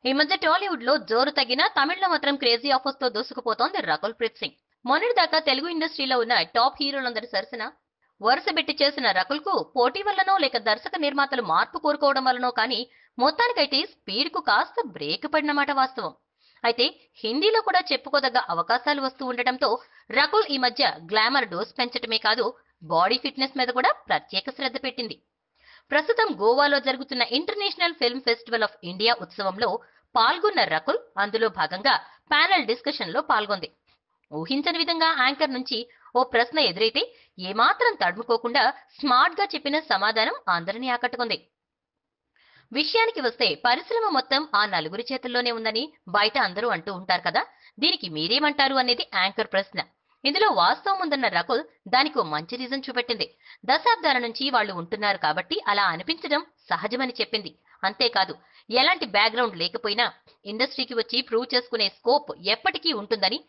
ఈ మధ్య టాలీవుడ్ లో జోరు తగ్గిన తమిళ్లో మాత్రం క్రేజీ ఆఫర్స్ తో దూసుకుపోతోంది రకుల్ ప్రీత్ సింగ్. మొన్నటిదాకా తెలుగు ఇండస్ట్రీలో ఉన్న టాప్ హీరోలందరి సరసన వరుసబెట్టి చేసిన రకుల్ కు పోటీ వల్లనో లేక దర్శక నిర్మాతలు మార్పు కోరుకోవడం వల్లనో కానీ మొత్తానికైతే స్పీడ్ కు కాస్త బ్రేక్ పడినమాట వాస్తవం. అయితే హిందీలో కూడా చెప్పుకోదగ్గ అవకాశాలు వస్తూ ఉండటంతో రకుల్ ఈ మధ్య గ్లామర్ డోస్ పెంచటమే కాదు, బాడీ ఫిట్నెస్ మీద కూడా ప్రత్యేక శ్రద్ధ పెట్టింది. ప్రస్తుతం గోవాలో జరుగుతున్న international film festival of India ఉత్సవంలో పాల్గొన్న రకుల్ అందులో భాగంగా ప్యానెల్ డిస్కషన్ లో పాల్గొంది. ఊహించని విధంగా యాంకర్ నుంచి ఓ ప్రశ్న ఎదురైతే ఏమాత్రం తడుముకోకుండా స్మార్ట్ గా చెప్పిన సమాధానం అందరినీ ఆకట్టుకుంది. విషయానికి వస్తే పరిశ్రమ మొత్తం ఆ నలుగురి చేతుల్లోనే ఉందని బయట అందరూ అంటూ ఉంటారు కదా, దీనికి మీరేమంటారు అనేది యాంకర్ ప్రశ్న. ఇందులో వాస్తవం ఉందన్న రకుల్ దానికి ఓ మంచి రీజన్ చూపెట్టింది. దశాబ్దాల నుంచి వాళ్ళు ఉంటున్నారు కాబట్టి అలా అనిపించడం సహజమని చెప్పింది. అంతేకాదు, ఎలాంటి బ్యాక్గ్రౌండ్ లేకపోయినా ఇండస్ట్రీకి వచ్చి ప్రూవ్ చేసుకునే స్కోప్ ఎప్పటికీ ఉంటుందని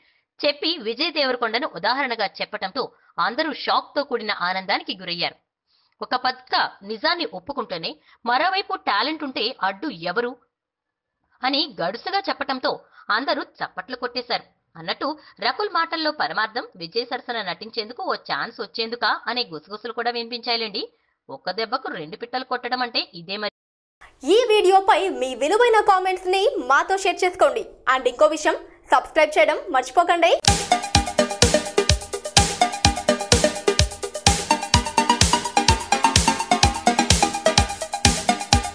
చెప్పి విజయ్ దేవరకొండను ఉదాహరణగా చెప్పటంతో అందరూ షాక్ తో కూడిన ఆనందానికి గురయ్యారు. ఒక పక్క నిజాన్ని ఒప్పుకుంటూనే మరోవైపు టాలెంట్ ఉంటే అడ్డు ఎవరు అని గడుసుగా చెప్పటంతో అందరూ చప్పట్లు కొట్టేశారు. అన్నట్టు రకుల్ మాటల్లో పరమార్థం విజయ్ సరసన నటించేందుకు ఓ ఛాన్స్ వచ్చేందుకా అనే గుసగుసలు కూడా వినిపించాయిలేండి. ఒక్క దెబ్బకు రెండు పిట్టలు కొట్టడం అంటే ఇదే మరి. ఈ వీడియోపై మీ విలువైన కామెంట్స్ ని మాతో షేర్ చేసుకోండి. అండ్ ఇంకో విషయం, సబ్స్క్రైబ్ చేయడం మర్చిపోకండి.